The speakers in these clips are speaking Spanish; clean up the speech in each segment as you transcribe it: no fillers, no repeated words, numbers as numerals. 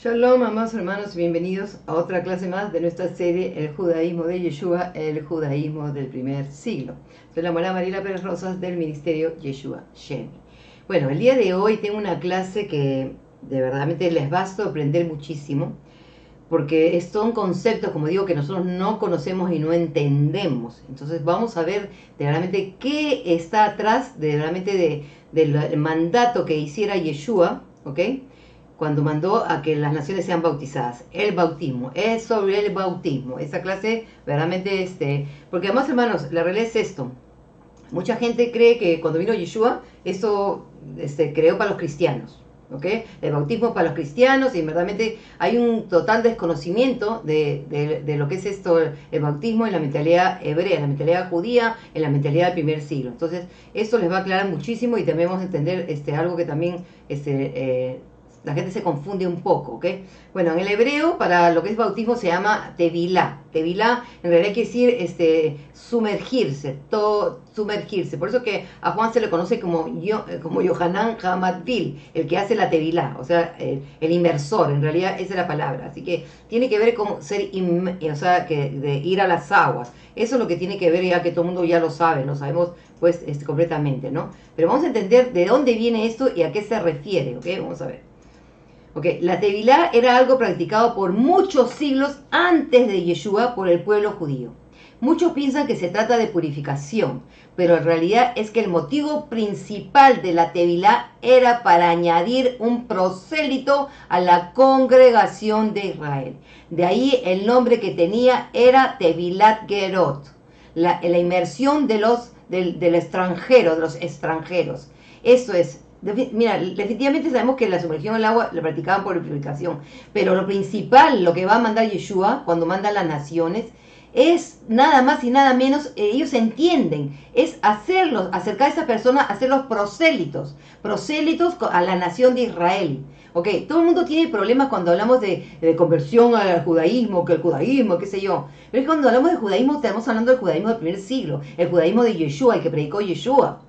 Shalom, amados hermanos, bienvenidos a otra clase más de nuestra serie El judaísmo de Yeshua, el judaísmo del primer siglo. Soy la Mora Mariela Pérez Rosas del Ministerio Yeshua Sheni. Bueno, el día de hoy tengo una clase que de verdaderamente les va a sorprender muchísimo, porque son conceptos, como digo, que nosotros no conocemos y no entendemos. Entonces vamos a ver de realmente qué está atrás de realmente del mandato que hiciera Yeshua, ¿ok?, cuando mandó a que las naciones sean bautizadas. El bautismo, es sobre el bautismo. Esa clase verdaderamente, porque además, hermanos, la realidad es esto. Mucha gente cree que cuando vino Yeshua, eso creó para los cristianos, ¿ok? El bautismo para los cristianos, y verdaderamente hay un total desconocimiento de lo que es esto, el bautismo en la mentalidad hebrea, en la mentalidad judía, en la mentalidad del primer siglo. Entonces, esto les va a aclarar muchísimo y también vamos a entender algo que también la gente se confunde un poco, ¿ok? Bueno, en el hebreo, para lo que es bautismo, se llama tevilá. Tevilá, en realidad quiere decir sumergirse, sumergirse. Por eso que a Juan se le conoce como Yohanan Hamatvil, el que hace la tevilá, o sea, el inmersor, en realidad esa es la palabra. Así que tiene que ver con ser, de ir a las aguas. Eso es lo que tiene que ver, ya que todo el mundo ya lo sabe, lo sabemos pues completamente, ¿no? Pero vamos a entender de dónde viene esto y a qué se refiere, ¿ok? Vamos a ver. Okay. La tevilá era algo practicado por muchos siglos antes de Yeshua por el pueblo judío. Muchos piensan que se trata de purificación, pero en realidad es que el motivo principal de la tevilá era para añadir un prosélito a la congregación de Israel. De ahí el nombre que tenía era Tevilat Gerot, la inmersión del extranjero, de los extranjeros. Eso es. Mira, definitivamente sabemos que la sumergión en el agua la practicaban por purificación, pero lo principal, lo que va a mandar Yeshua cuando manda a las naciones, es nada más y nada menos, ellos entienden, es acercar a esa persona, hacerlos prosélitos a la nación de Israel. Ok, todo el mundo tiene problemas cuando hablamos de conversión al judaísmo, que el judaísmo, qué sé yo. Pero es que cuando hablamos de judaísmo, estamos hablando del judaísmo del primer siglo, el judaísmo de Yeshua, el que predicó Yeshua.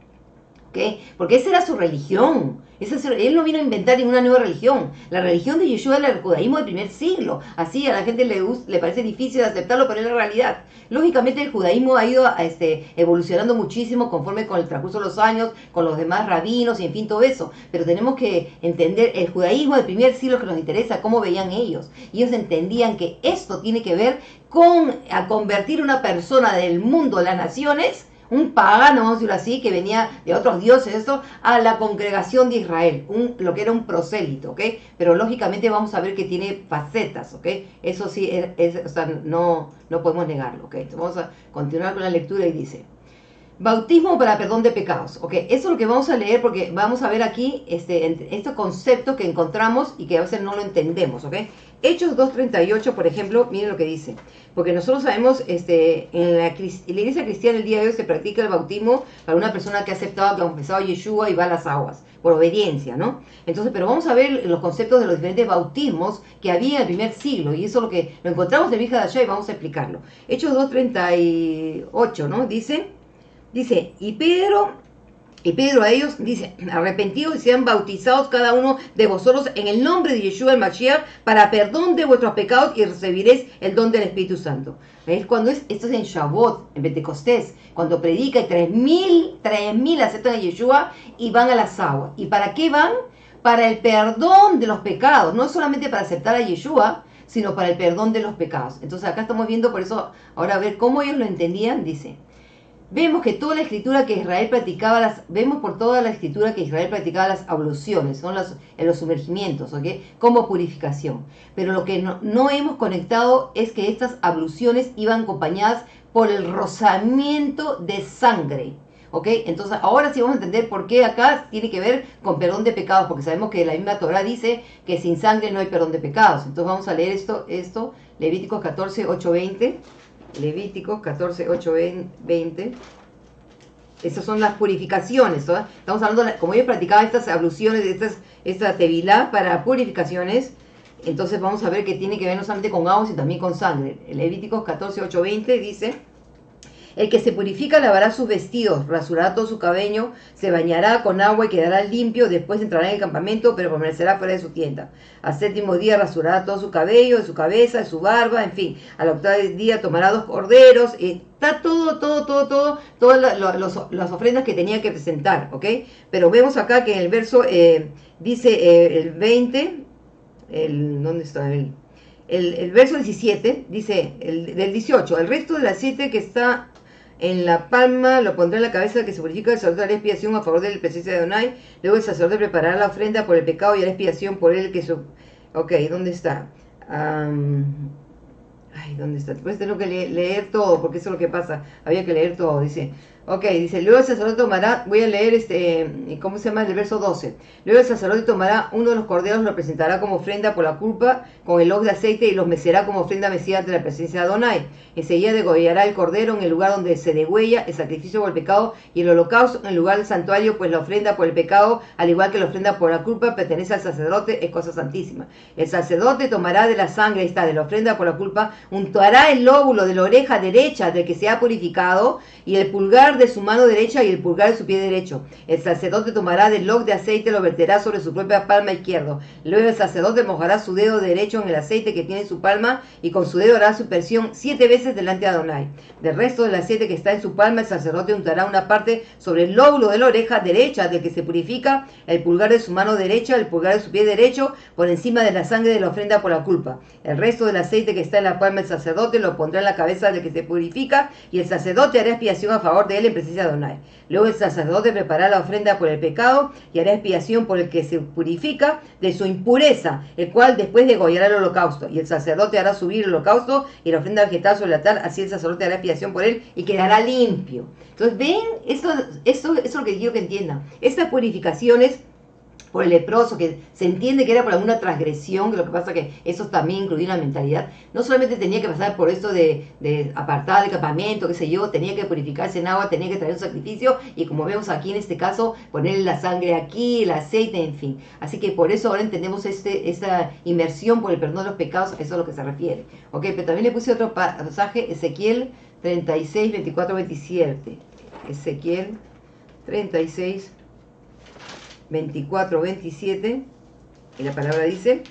¿Okay? Porque esa era su religión. Él no vino a inventar ninguna nueva religión. La religión de Yeshua era el judaísmo del primer siglo. Así a la gente le parece difícil aceptarlo, pero es la realidad. Lógicamente el judaísmo ha ido evolucionando muchísimo conforme con el transcurso de los años, con los demás rabinos y en fin todo eso. Pero tenemos que entender el judaísmo del primer siglo que nos interesa, cómo veían ellos. Y ellos entendían que esto tiene que ver con a convertir una persona del mundo, las naciones, un pagano, vamos a decirlo así, que venía de otros dioses, esto, a la congregación de Israel, lo que era un prosélito, ¿ok? Pero lógicamente vamos a ver que tiene facetas, ¿ok? Eso sí, o sea, no podemos negarlo, ¿ok? Entonces vamos a continuar con la lectura y dice: bautismo para perdón de pecados. Ok, eso es lo que vamos a leer porque vamos a ver aquí estos conceptos que encontramos y que a veces no lo entendemos. Ok, Hechos 2:38, por ejemplo, miren lo que dice. Porque nosotros sabemos, en la iglesia cristiana el día de hoy se practica el bautismo para una persona que ha aceptado, que ha confesado a Yeshua y va a las aguas, por obediencia, ¿no? Entonces, pero vamos a ver los conceptos de los diferentes bautismos que había en el primer siglo, y eso es lo que lo encontramos en Vija de allá y vamos a explicarlo. Hechos 2:38, ¿no? Dice, y Pedro a ellos dice: arrepentidos y sean bautizados cada uno de vosotros en el nombre de Yeshua el Mashiach para perdón de vuestros pecados y recibiréis el don del Espíritu Santo. Es cuando esto es en Shavuot, en Pentecostés, cuando predica y 3.000 aceptan a Yeshua y van a las aguas. ¿Y para qué van? Para el perdón de los pecados, no solamente para aceptar a Yeshua, sino para el perdón de los pecados. Entonces acá estamos viendo, por eso, ahora a ver cómo ellos lo entendían, dice: vemos que toda la escritura que Israel practicaba, las abluciones, son los sumergimientos, ¿ok? Como purificación. Pero lo que no hemos conectado es que estas abluciones iban acompañadas por el rozamiento de sangre, ¿ok? Entonces ahora sí vamos a entender por qué acá tiene que ver con perdón de pecados, porque sabemos que la misma Torah dice que sin sangre no hay perdón de pecados. Entonces vamos a leer esto, Levíticos 14, 8, 20. Levíticos 14, 8, 20. Esas son las purificaciones, ¿no? Estamos hablando, como ellos practicaban estas abluciones, esta tevilá para purificaciones, entonces vamos a ver que tiene que ver no solamente con agua, sino también con sangre. Levíticos 14, 8, 20 dice: El que se purifica lavará sus vestidos, rasurará todo su cabello, se bañará con agua y quedará limpio, después entrará en el campamento, pero permanecerá fuera de su tienda. Al séptimo día rasurará todo su cabello, de su cabeza, de su barba, en fin. Al octavo día tomará 2 corderos, está todas las ofrendas que tenía que presentar, ¿ok? Pero vemos acá que en el verso dice el 20, ¿dónde está el verso 17? Dice, del 18, el resto del aceite que está en la palma lo pondrá en la cabeza del que se purifica, el sacerdote hará expiación a favor de la presencia de Adonai. Luego el sacerdote preparará la ofrenda por el pecado y hará expiación por él que su... Ok, ¿dónde está? ¿Dónde está? Después tengo que leer todo, porque eso es lo que pasa. Había que leer todo, dice. Ok, dice, luego el sacerdote tomará, voy a leer ¿cómo se llama? El verso 12. Luego el sacerdote tomará uno de los corderos, lo presentará como ofrenda por la culpa, con el hog de aceite, y los mecerá como ofrenda mecida ante la presencia de Adonai. Enseguida degollará el cordero en el lugar donde se degüella el sacrificio por el pecado, y el holocausto en el lugar del santuario, pues la ofrenda por el pecado, al igual que la ofrenda por la culpa, pertenece al sacerdote, es cosa santísima. El sacerdote tomará de la sangre, de la ofrenda por la culpa, untará el lóbulo de la oreja derecha del que se ha purificado, y el pulgar de su mano derecha y el pulgar de su pie derecho. El sacerdote tomará del log de aceite, lo verterá sobre su propia palma izquierda. Luego el sacerdote mojará su dedo derecho en el aceite que tiene en su palma, y con su dedo hará su aspersión 7 veces delante de Adonai. Del resto del aceite que está en su palma, el sacerdote untará una parte sobre el lóbulo de la oreja derecha del que se purifica, el pulgar de su mano derecha, el pulgar de su pie derecho, por encima de la sangre de la ofrenda por la culpa. El resto del aceite que está en la palma del sacerdote lo pondrá en la cabeza del que se purifica, y el sacerdote hará expiación a favor de él en presencia de Adonai. Luego el sacerdote preparará la ofrenda por el pecado y hará expiación por el que se purifica de su impureza, el cual después degollará el holocausto. Y el sacerdote hará subir el holocausto y la ofrenda vegetal sobre el altar, así el sacerdote hará expiación por él y quedará limpio. Entonces, ven, esto es lo que quiero que entiendan. Estas purificaciones por el leproso, que se entiende que era por alguna transgresión, que lo que pasa que eso también incluía la mentalidad, no solamente tenía que pasar por esto de apartar del campamento, qué sé yo, tenía que purificarse en agua, tenía que traer un sacrificio, y como vemos aquí en este caso, ponerle la sangre aquí, el aceite, en fin. Así que por eso ahora entendemos esta inmersión por el perdón de los pecados, eso es a lo que se refiere. Ok, pero también le puse otro pasaje, Ezequiel 36, 24, 27. Ezequiel 36, 24, 27, y la palabra dice: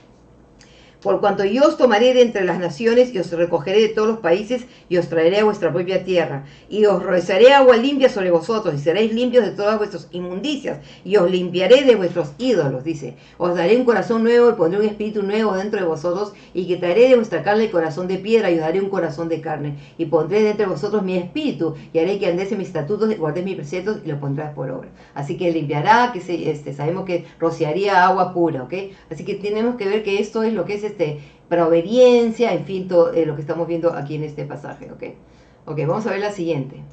por cuanto yo os tomaré de entre las naciones y os recogeré de todos los países y os traeré a vuestra propia tierra, y os rociaré agua limpia sobre vosotros, y seréis limpios de todas vuestras inmundicias, y os limpiaré de vuestros ídolos, dice. Os daré un corazón nuevo y pondré un espíritu nuevo dentro de vosotros, y quitaré de vuestra carne el corazón de piedra y os daré un corazón de carne, y pondré dentro de vosotros mi espíritu, y haré que andéis en mis estatutos y guardéis mis preceptos y los pondrás por obra. Así que limpiará, sabemos que rociaría agua pura, ¿ok? Así que tenemos que ver que esto es lo que es para obediencia, en fin, todo lo que estamos viendo aquí en este pasaje, ¿ok? Ok, vamos a ver la siguiente.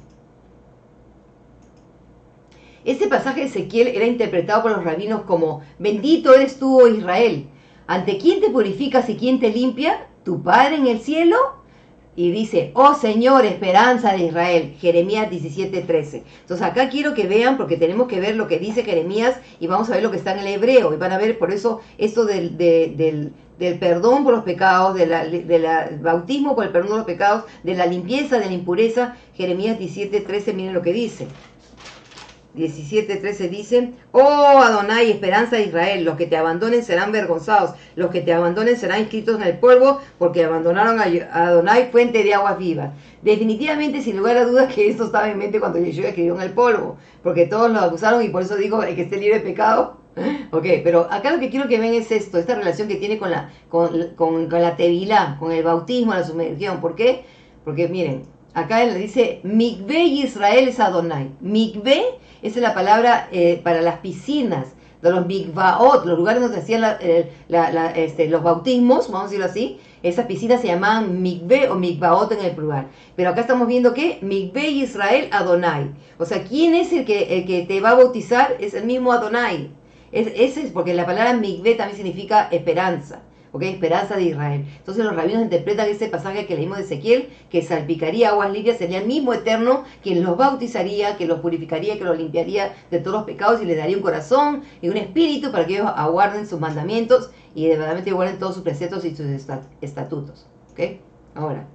Este pasaje de Ezequiel era interpretado por los rabinos como: bendito eres tú, oh Israel, ¿ante quién te purificas y quién te limpia? ¿Tu Padre en el cielo? Y dice: oh Señor, esperanza de Israel, Jeremías 17:13. Entonces acá quiero que vean, porque tenemos que ver lo que dice Jeremías y vamos a ver lo que está en el hebreo, y van a ver por eso esto del perdón por los pecados, del bautismo por el perdón de los pecados, de la limpieza, de la impureza. Jeremías 17:13, miren lo que dice. 17:13 dice: oh Adonai, esperanza de Israel, los que te abandonen serán vergonzados, los que te abandonen serán inscritos en el polvo, porque abandonaron a Adonai, fuente de aguas vivas. Definitivamente, sin lugar a dudas, que esto estaba en mente cuando Yeshua escribió en el polvo, porque todos lo acusaron, y por eso digo: el que esté libre de pecado. Ok, pero acá lo que quiero que vean es esto, esta relación que tiene con la tevilá, con el bautismo, la sumergión. ¿Por qué? Porque miren, acá él dice: Mikvé Israel es Adonai. Mikvé es la palabra para las piscinas, de los mikvaot, los lugares donde se hacían los bautismos, vamos a decirlo así. Esas piscinas se llamaban mikvé o mikvaot en el plural. Pero acá estamos viendo que Mikvé Israel Adonai. O sea, ¿quién es el que te va a bautizar? Es el mismo Adonai. Ese es porque la palabra mikvé también significa esperanza. ¿Ok? Esperanza de Israel. Entonces los rabinos interpretan este pasaje que leímos de Ezequiel, que salpicaría aguas limpias, sería el mismo Eterno quien los bautizaría, que los purificaría, que los limpiaría de todos los pecados, y les daría un corazón y un espíritu para que ellos aguarden sus mandamientos y verdaderamente guarden todos sus preceptos y sus estatutos. ¿Ok? Ahora,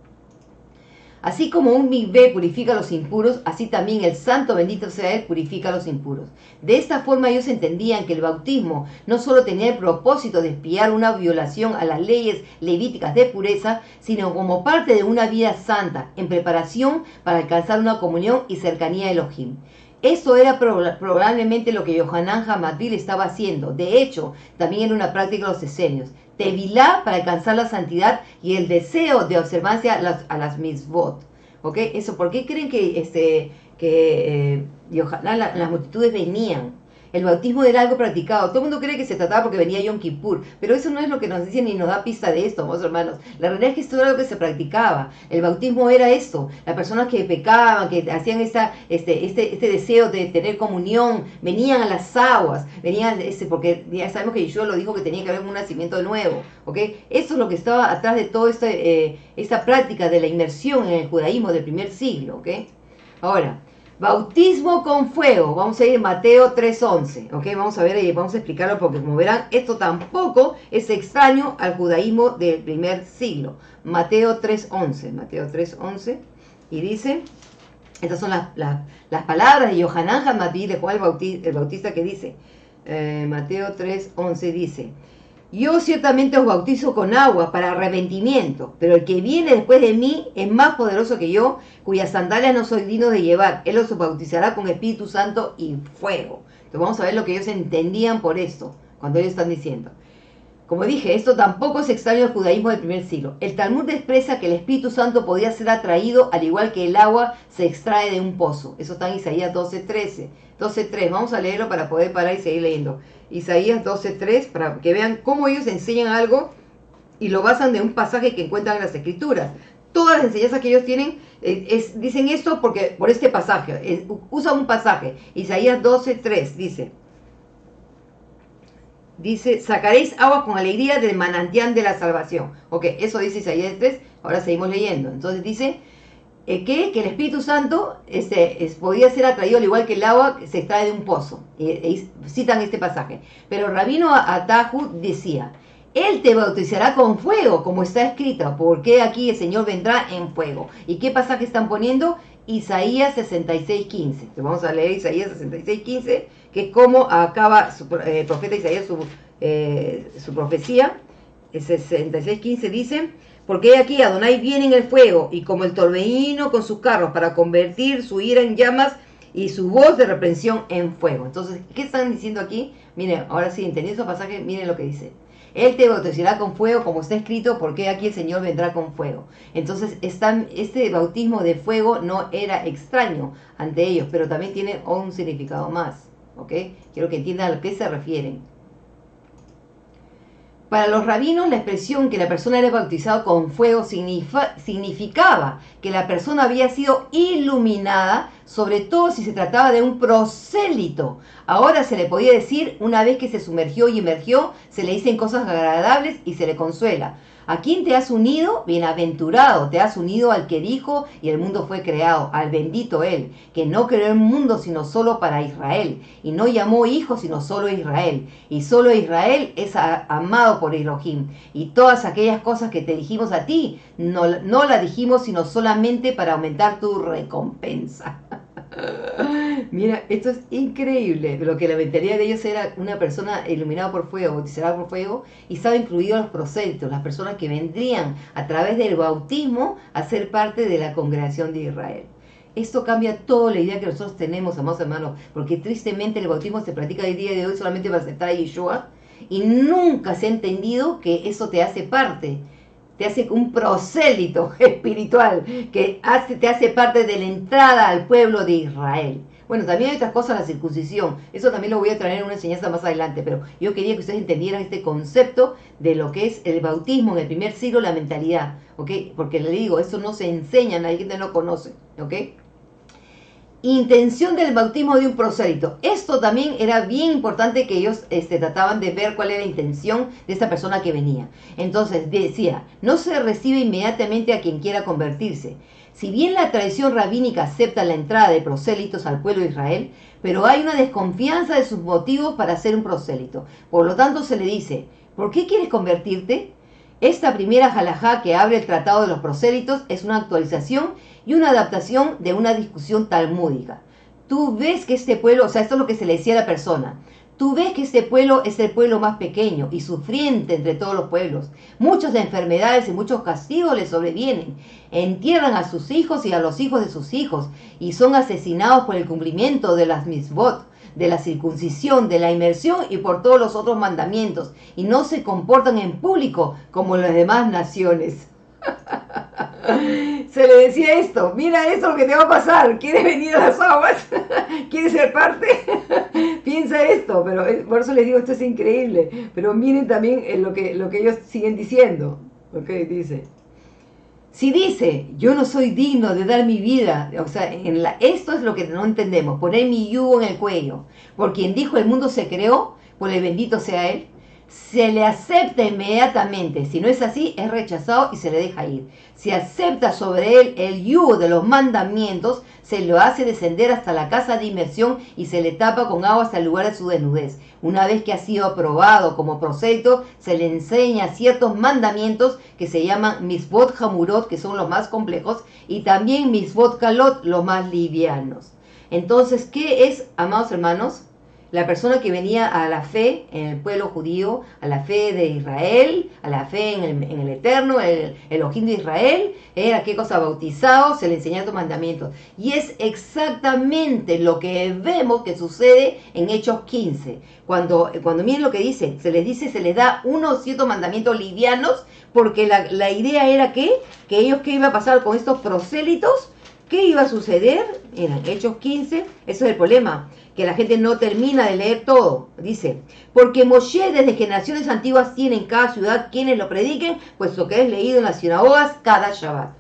Así como un mikvé purifica a los impuros, así también el santo bendito sea él purifica a los impuros. De esta forma ellos entendían que el bautismo no solo tenía el propósito de expiar una violación a las leyes levíticas de pureza, sino como parte de una vida santa, en preparación para alcanzar una comunión y cercanía a Elohim. Eso era probablemente lo que Yohanan Hamadil estaba haciendo. De hecho, también era una práctica de los esenios. Tevilá para alcanzar la santidad y el deseo de observancia a las mitzvot. ¿Ok? Eso, ¿por qué creen que Yohanan, las multitudes venían? El bautismo era algo practicado. Todo el mundo cree que se trataba porque venía Yom Kippur, pero eso no es lo que nos dicen ni nos da pista de esto, vamos hermanos. La realidad es que esto era algo que se practicaba. El bautismo era esto. Las personas que pecaban, que hacían este deseo de tener comunión, venían a las aguas, venían, porque ya sabemos que Yeshua lo dijo que tenía que haber un nacimiento de nuevo. ¿Ok? Eso es lo que estaba atrás de toda esta práctica de la inmersión en el judaísmo del primer siglo. ¿Ok? Ahora, bautismo con fuego, vamos a ir a Mateo 3:11, ¿ok? Vamos a ver y vamos a explicarlo porque como verán, esto tampoco es extraño al judaísmo del primer siglo. Mateo 3:11, y dice, estas son las palabras de Yohanan Hamadí, de Juan el Bautista, que dice, Mateo 3:11 dice, yo ciertamente os bautizo con agua para arrepentimiento, pero el que viene después de mí es más poderoso que yo, cuyas sandalias no soy digno de llevar. Él os bautizará con Espíritu Santo y fuego. Entonces vamos a ver lo que ellos entendían por esto, cuando ellos están diciendo. Como dije, esto tampoco es extraño al judaísmo del primer siglo. El Talmud expresa que el Espíritu Santo podía ser atraído al igual que el agua se extrae de un pozo. Eso está en Isaías 12:3. Vamos a leerlo para poder parar y seguir leyendo. Isaías 12:3, para que vean cómo ellos enseñan algo y lo basan de un pasaje que encuentran en las Escrituras. Todas las enseñanzas que ellos tienen dicen esto por este pasaje. Usan un pasaje. Isaías 12:3 dice, sacaréis agua con alegría del manantial de la salvación. Ok, eso dice Isaías 3. Ahora seguimos leyendo. Entonces dice que el Espíritu Santo podía ser atraído al igual que el agua que se extrae de un pozo. Citan este pasaje. Pero Rabino Atahu decía, Él te bautizará con fuego, como está escrito, porque aquí el Señor vendrá en fuego. ¿Y qué pasaje están poniendo? Isaías 66:15. Vamos a leer Isaías 66:15, que es como acaba el profeta Isaías su profecía. El 66:15 dice, porque aquí Adonai viene en el fuego, y como el torbellino con sus carros, para convertir su ira en llamas y su voz de reprensión en fuego. Entonces, ¿qué están diciendo aquí? Miren, ahora sí, entendiendo esos pasajes, miren lo que dice. Él te bautizará con fuego, como está escrito, porque aquí el Señor vendrá con fuego. Entonces, este bautismo de fuego no era extraño ante ellos, pero también tiene un significado más. ¿Ok? Quiero que entiendan a qué se refieren. Para los rabinos, la expresión que la persona era bautizada con fuego significaba que la persona había sido iluminada, sobre todo si se trataba de un prosélito. Ahora se le podía decir, una vez que se sumergió y emergió, se le dicen cosas agradables y se le consuela. ¿A quién te has unido? Bienaventurado, te has unido al que dijo y el mundo fue creado, al bendito Él, que no creó el mundo sino solo para Israel, y no llamó hijo sino solo Israel, y solo Israel es amado por Elohim, y todas aquellas cosas que te dijimos a ti, no las dijimos sino solamente para aumentar tu recompensa. Mira, esto es increíble. Lo que la mentalidad de ellos era una persona iluminada por fuego, bautizada por fuego, y estaba incluido los prosélitos, las personas que vendrían a través del bautismo a ser parte de la congregación de Israel. Esto cambia toda la idea que nosotros tenemos, amados hermanos, porque tristemente el bautismo se practica el día de hoy solamente para aceptar a Yeshua, y nunca se ha entendido que eso te hace parte. Te hace un prosélito espiritual que te hace parte de la entrada al pueblo de Israel. Bueno, también hay otras cosas, la circuncisión. Eso también lo voy a traer en una enseñanza más adelante, pero yo quería que ustedes entendieran este concepto de lo que es el bautismo en el primer siglo, la mentalidad, ¿ok? Porque le digo, eso no se enseña, la gente no conoce, ¿ok? Intención del bautismo de un prosélito. Esto también era bien importante, que ellos trataban de ver cuál era la intención de esta persona que venía. Entonces decía, no se recibe inmediatamente a quien quiera convertirse. Si bien la tradición rabínica acepta la entrada de prosélitos al pueblo de Israel, pero hay una desconfianza de sus motivos para ser un prosélito. Por lo tanto se le dice, ¿por qué quieres convertirte? Esta primera halajá que abre el tratado de los prosélitos es una actualización y una adaptación de una discusión talmúdica. Tú ves que este pueblo, o sea, esto es lo que se le decía a la persona. Tú ves que este pueblo es el pueblo más pequeño y sufriente entre todos los pueblos. Muchas enfermedades y muchos castigos les sobrevienen. Entierran a sus hijos y a los hijos de sus hijos y son asesinados por el cumplimiento de las misbot, de la circuncisión, de la inmersión y por todos los otros mandamientos. Y no se comportan en público como las demás naciones. Se le decía esto: mira esto lo que te va a pasar, ¿quieres venir a las aguas? ¿Quieres ser parte? Piensa esto, pero por eso les digo, esto es increíble. Pero miren también lo que ellos siguen diciendo. ¿Ok? Dice: si dice, yo no soy digno de dar mi vida, o sea, esto es lo que no entendemos, poner mi yugo en el cuello, por quien dijo el mundo se creó, por el bendito sea él, se le acepta inmediatamente. Si no es así, es rechazado y se le deja ir. Si acepta sobre él el yugo de los mandamientos, se lo hace descender hasta la casa de inmersión y se le tapa con agua hasta el lugar de su desnudez. Una vez que ha sido aprobado como prosélito, se le enseña ciertos mandamientos que se llaman misbot hamurot, que son los más complejos, y también misbot kalot, los más livianos. Entonces, ¿qué es, amados hermanos? La persona que venía a la fe en el pueblo judío, a la fe de Israel, a la fe en el Eterno, el Elohim de Israel, era qué cosa, bautizado, se le enseñaba estos mandamientos. Y es exactamente lo que vemos que sucede en Hechos 15. Cuando miren lo que dice, se les da unos ciertos mandamientos livianos, porque la idea era que ellos, ¿qué iba a pasar con estos prosélitos? ¿Qué iba a suceder? Eran Hechos 15, eso es el problema, que la gente no termina de leer todo. Dice: porque Moshe desde generaciones antiguas tiene en cada ciudad quienes lo prediquen, puesto que es leído en las sinagogas cada Shabbat.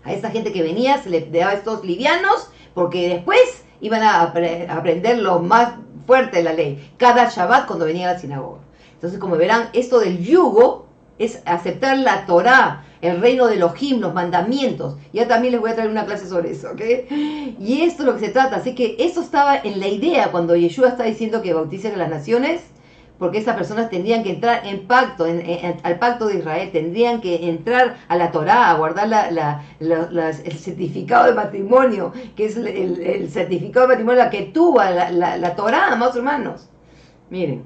A esa gente que venía se le daba estos livianos, porque después iban a aprender lo más fuerte de la ley, cada Shabbat cuando venía a la sinagoga. Entonces, como verán, esto del yugo es aceptar la Torá, el reino de Elohim, los mandamientos. Ya también les voy a traer una clase sobre eso, ¿ok? Y esto es lo que se trata. Así que eso estaba en la idea cuando Yeshua está diciendo que bauticen a las naciones, porque esas personas tendrían que entrar en pacto, al pacto de Israel, tendrían que entrar a la Torá, a guardar el certificado de matrimonio, que es el certificado de matrimonio que tuvo la Torá, amados hermanos. Miren,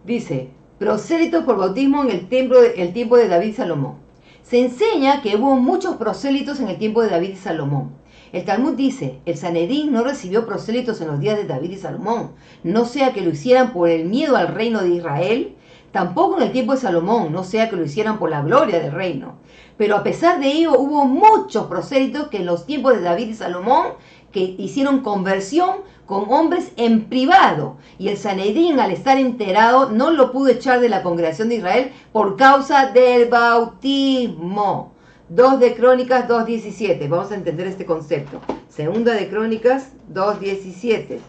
dice: prosélitos por bautismo en el tiempo de David y Salomón. Se enseña que hubo muchos prosélitos en el tiempo de David y Salomón. El Talmud dice: el Sanedrín no recibió prosélitos en los días de David y Salomón, no sea que lo hicieran por el miedo al reino de Israel, tampoco en el tiempo de Salomón, no sea que lo hicieran por la gloria del reino. Pero a pesar de ello, hubo muchos prosélitos que en los tiempos de David y Salomón que hicieron conversión con hombres en privado, y el Sanedrín, al estar enterado, no lo pudo echar de la congregación de Israel por causa del bautismo. 2 de Crónicas 2.17, vamos a entender este concepto. Segunda de Crónicas 2.17.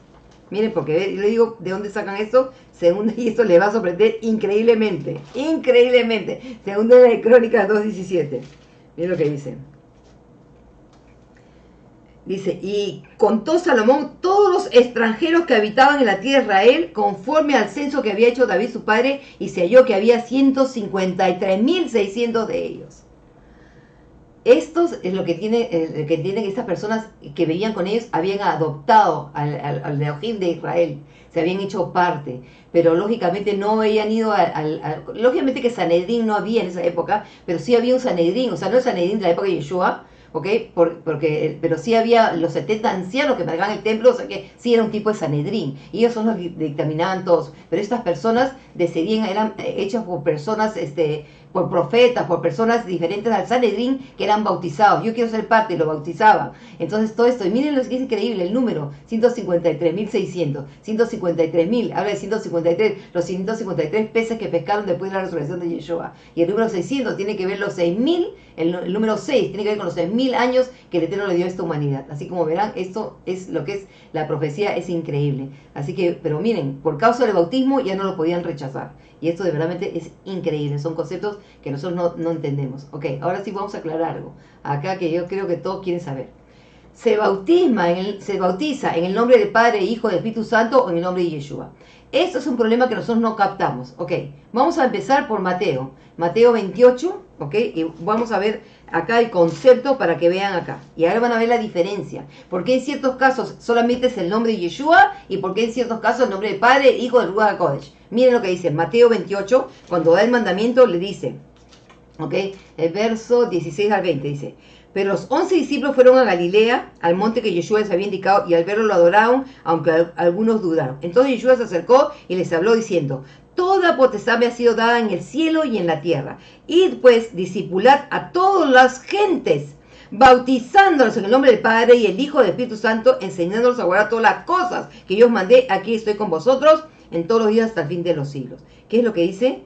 Miren, porque yo le digo de dónde sacan esto, segunda, y esto le va a sorprender increíblemente, increíblemente. Segunda de Crónicas 2.17. Miren lo que dice. Dice: y contó Salomón todos los extranjeros que habitaban en la tierra de Israel, conforme al censo que había hecho David su padre, y se halló que había 153.600 de ellos. Estos es lo que tienen que estas personas que veían con ellos habían adoptado al Elohim de Israel, se habían hecho parte, pero lógicamente no habían ido lógicamente que Sanedrín no había en esa época, pero sí había un Sanedrín, o sea, no el Sanedrín de la época de Yeshua, ¿ok? Pero sí había los 70 ancianos que manejaban el templo, o sea que sí era un tipo de Sanedrín, y ellos son los que dictaminaban todos, pero estas personas decidían, eran hechas por personas, por profetas, por personas diferentes al Sanedrín que eran bautizados. Yo quiero ser parte, y lo bautizaban. Entonces todo esto, y miren lo que es increíble, el número, 153.600, 153.000, habla de 153, los 153 peces que pescaron después de la resurrección de Yeshua. Y el número 600 tiene que ver los 6.000, el número 6 tiene que ver con los 6.000 años que el Eterno le dio a esta humanidad. Así como verán, esto es lo que es la profecía, es increíble. Así que, pero miren, por causa del bautismo ya no lo podían rechazar. Y esto de verdad es increíble, son conceptos que nosotros no entendemos. Ok, ahora sí vamos a aclarar algo, acá que yo creo que todos quieren saber. Se bautiza en el nombre del Padre, Hijo y Espíritu Santo o en el nombre de Yeshua. Esto es un problema que nosotros no captamos. Ok, vamos a empezar por Mateo. Mateo 28, ok, y vamos a ver acá el concepto para que vean acá. Y ahora van a ver la diferencia. ¿Por qué en ciertos casos solamente es el nombre de Yeshua? Y por qué en ciertos casos el nombre del Padre, Hijo, del Ruach HaKodesh. Miren lo que dice Mateo 28, cuando da el mandamiento le dice, ok, el verso 16 al 20 dice: pero los 11 discípulos fueron a Galilea, al monte que Yeshua les había indicado, y al verlo lo adoraron, aunque algunos dudaron. Entonces Yeshua se acercó y les habló diciendo: toda potestad me ha sido dada en el cielo y en la tierra. Id pues, discipulad a todas las gentes, bautizándolos en el nombre del Padre y el Hijo y del Espíritu Santo, enseñándolos a guardar todas las cosas que yo os mandé. Aquí estoy con vosotros en todos los días hasta el fin de los siglos. ¿Qué es lo que dice?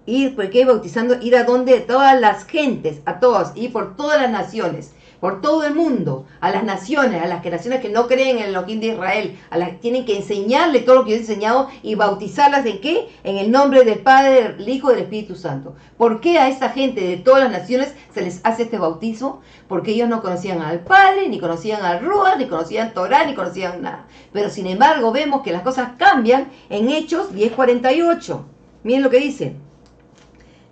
Ir, ¿por qué bautizando? Ir a donde todas las gentes, a todas, ir por todas las naciones, por todo el mundo, a las naciones que no creen en el Elohim de Israel, tienen que enseñarle todo lo que yo he enseñado y bautizarlas ¿en qué? En el nombre del Padre, del Hijo y del Espíritu Santo. ¿Por qué a esta gente de todas las naciones se les hace este bautizo? Porque ellos no conocían al Padre, ni conocían al Ruach, ni conocían Torah, ni conocían nada. Pero sin embargo vemos que las cosas cambian en Hechos 10:48. Miren lo que dice.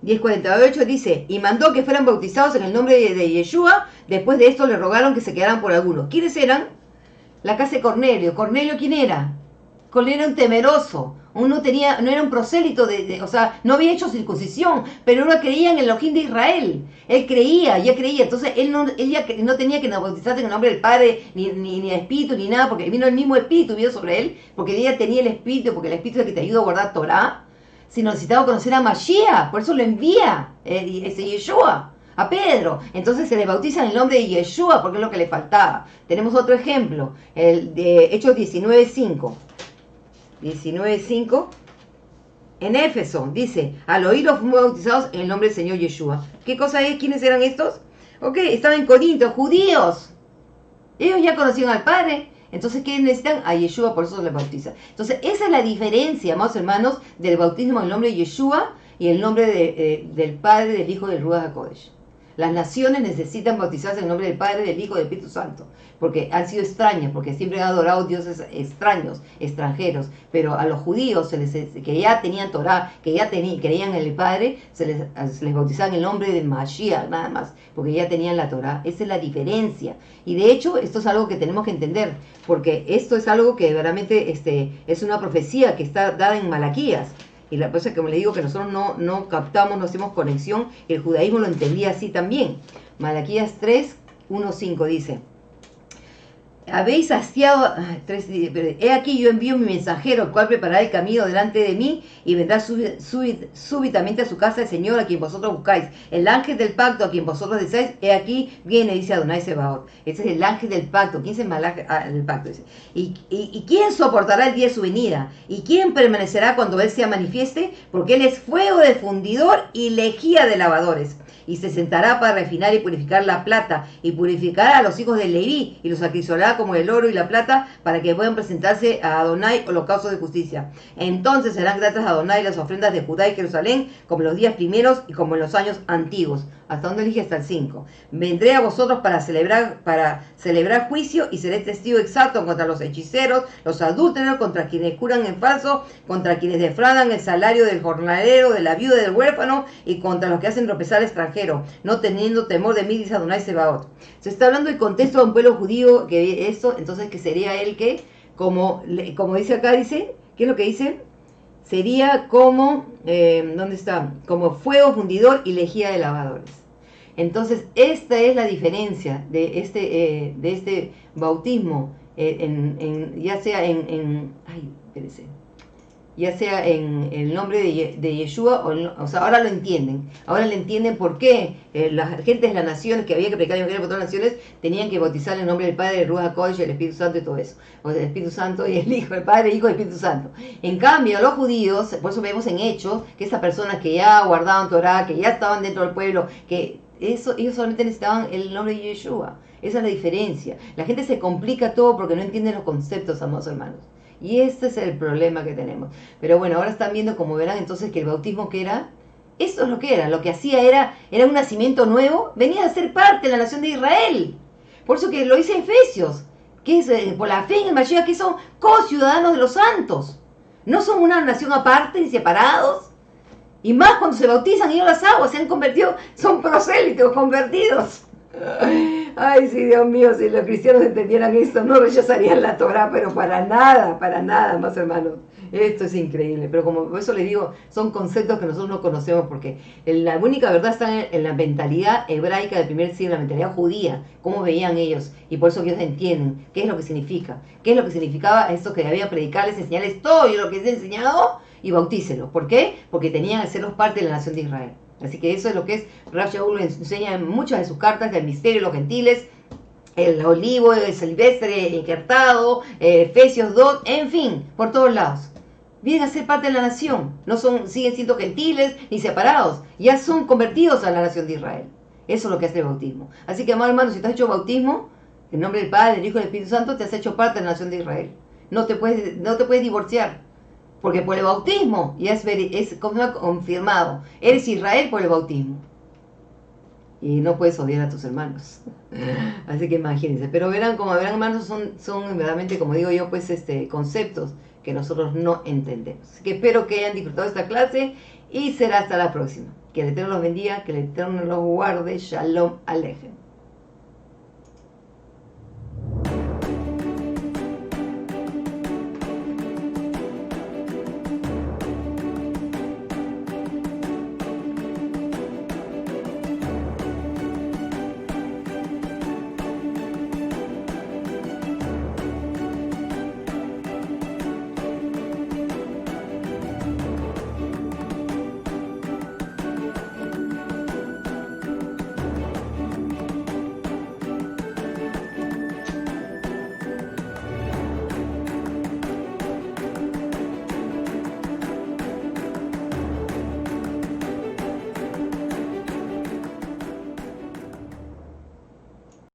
10:48 dice: y mandó que fueran bautizados en el nombre de Yeshua. Después de esto le rogaron que se quedaran por algunos. ¿Quiénes eran? La casa de Cornelio. ¿Cornelio quién era? Cornelio era un temeroso. No era un prosélito, o sea, no había hecho circuncisión, pero no creía en el Elohim de Israel. Él creía, ya creía. Entonces él ya no tenía que bautizarse en el nombre del Padre, ni Espíritu, ni nada, porque vino el mismo Espíritu, vino sobre él, porque ella tenía el Espíritu, porque el Espíritu es el que te ayuda a guardar Torah. Si necesitaba conocer a Mashiach, por eso lo envía ese Yeshua a Pedro. Entonces se le bautiza en el nombre de Yeshua, porque es lo que le faltaba. Tenemos otro ejemplo, el de Hechos 19:5. 19:5. En Éfeso dice: al oírlo fuimos bautizados en el nombre del Señor Yeshua. ¿Qué cosa es? ¿Quiénes eran estos? Ok, estaban en Corinto, judíos. Ellos ya conocían al Padre. Entonces, ¿qué necesitan? A Yeshua, por eso les bautiza. Entonces, esa es la diferencia, amados hermanos, del bautismo en el nombre de Yeshua y el nombre del Padre, del Hijo y del Ruach HaKodesh. Las naciones necesitan bautizarse en el nombre del Padre, del Hijo y del Espíritu Santo, porque han sido extrañas, porque siempre han adorado dioses extraños, extranjeros. Pero a los judíos que ya tenían Torah, que ya creían en el Padre, se les bautizaba en el nombre de Mashiach, nada más, porque ya tenían la Torah. Esa es la diferencia. Y de hecho, esto es algo que tenemos que entender, porque esto es algo que verdaderamente es una profecía que está dada en Malaquías. Y la cosa es que, como le digo, que nosotros no captamos, no hacemos conexión. El judaísmo lo entendía así también. Malaquías 3:1-5 dice: habéis saciado, he aquí yo envío mi mensajero, el cual preparará el camino delante de mí, y vendrá súbitamente a su casa el Señor a quien vosotros buscáis. El ángel del pacto a quien vosotros deseáis, he aquí viene, dice Adonai Sebaot. Ese es el ángel del pacto. ¿Quién es el ángel del pacto? Dice. ¿Y quién soportará el día de su venida? ¿Y quién permanecerá cuando él sea manifieste? Porque él es fuego de fundidor y lejía de lavadores. Y se sentará para refinar y purificar la plata, y purificará a los hijos de Leví, y los acrisolará como el oro y la plata, para que puedan presentarse a Adonai holocaustos de justicia. Entonces serán gratas a Adonai las ofrendas de Judá y Jerusalén, como en los días primeros y como en los años antiguos. ¿Hasta dónde dije? Hasta el 5. Vendré a vosotros para celebrar juicio, y seré testigo exacto contra los hechiceros, los adúlteros, contra quienes juran en falso, contra quienes defraudan el salario del jornalero, de la viuda y del huérfano, y contra los que hacen tropezar al extranjero, no teniendo temor de mí, dice Adonai Sebaot. Se está hablando del contexto de un pueblo judío, que esto, entonces, que sería el que, como dice acá, dice, ¿qué es lo que dice? Sería como, ¿dónde está? Como fuego fundidor y lejía de lavadores. Entonces, esta es la diferencia de este bautismo, ya sea ya sea en el nombre de Yeshua, o sea, ahora lo entienden. Ahora le entienden por qué las gentes de las naciones, que había que predicar el evangelio por todas las naciones, tenían que bautizar en el nombre del Padre, del Ruach HaKodesh, el Espíritu Santo y todo eso. O sea, el Espíritu Santo y el Hijo, el Padre, el Hijo y el Espíritu Santo. En cambio, los judíos, por eso vemos en Hechos, que esas personas que ya guardaban Torah, que ya estaban dentro del pueblo, que ellos solamente necesitaban el nombre de Yeshua. Esa es la diferencia. La gente se complica todo porque no entiende los conceptos, amados hermanos. Y este es el problema que tenemos. Pero bueno, ahora están viendo, como verán, entonces, que el bautismo, que era, eso es lo que era. Lo que hacía era un nacimiento nuevo. Venía a ser parte de la nación de Israel. Por eso que lo dice Efesios, que es por la fe en el Mashiach, que son co-ciudadanos de los santos. No son una nación aparte ni separados. Y más cuando se bautizan ellos las aguas, se han convertido, son prosélitos convertidos. Ay, sí, Dios mío, si los cristianos entendieran esto, no rechazarían la Torah, pero para nada, más hermanos. Esto es increíble, pero como por eso les digo, son conceptos que nosotros no conocemos, porque la única verdad está en la mentalidad hebraica del primer siglo, la mentalidad judía, cómo veían ellos, y por eso que ellos entienden qué es lo que significa, qué es lo que significaba esto que había predicarles, enseñarles todo y lo que les he enseñado, y bautícelos. ¿Por qué? Porque tenían que serlos parte de la nación de Israel. Así que eso es lo que es Rav Shaul enseña en muchas de sus cartas del misterio de los gentiles, el olivo, el silvestre, injertado, Efesios 2, en fin, por todos lados. Vienen a ser parte de la nación, no siguen siendo gentiles ni separados, ya son convertidos a la nación de Israel. Eso es lo que hace el bautismo. Así que, amado hermano, si te has hecho bautismo, en nombre del Padre, del Hijo y del Espíritu Santo, te has hecho parte de la nación de Israel. No te puedes divorciar. Porque por el bautismo ya es confirmado. Eres Israel por el bautismo. Y no puedes odiar a tus hermanos. Así que imagínense. Pero como verán, hermanos, son verdaderamente, como digo yo, pues conceptos que nosotros no entendemos. Así que espero que hayan disfrutado esta clase y será hasta la próxima. Que el Eterno los bendiga, que el Eterno los guarde. Shalom Alejem.